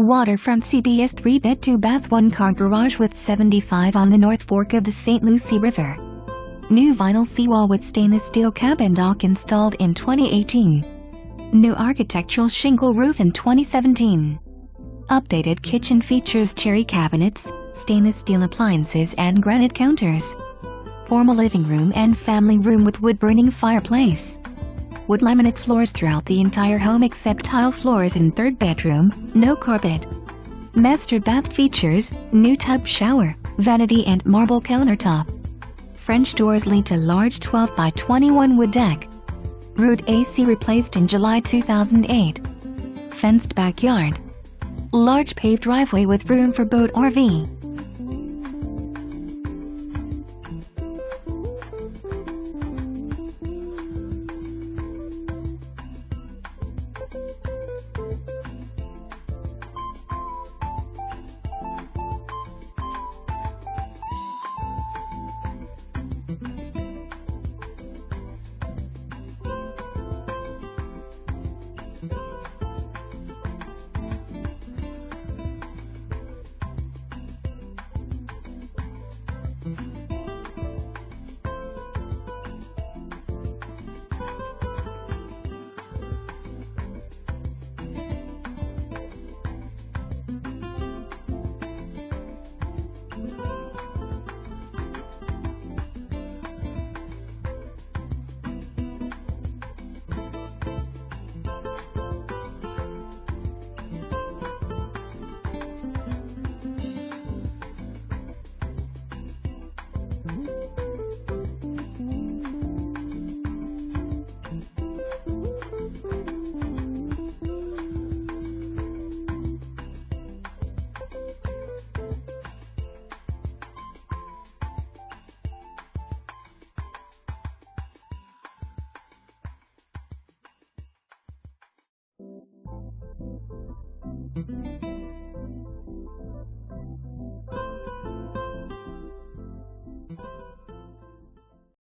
Waterfront CBS 3-bed 2-bath 1-car garage with 75 on the North Fork of the Saint Lucie River. New vinyl seawall with stainless steel cabin dock installed in 2018. New architectural shingle roof in 2017. Updated kitchen features cherry cabinets, stainless steel appliances and granite counters. Formal living room and family room with wood-burning fireplace. Wood laminate floors throughout the entire home except tile floors in third bedroom, no carpet. Master bath features new tub shower, vanity and marble countertop. French doors lead to large 12 by 21 wood deck. RUUD AC replaced in July 2008. Fenced backyard. Large paved driveway with room for boat RV.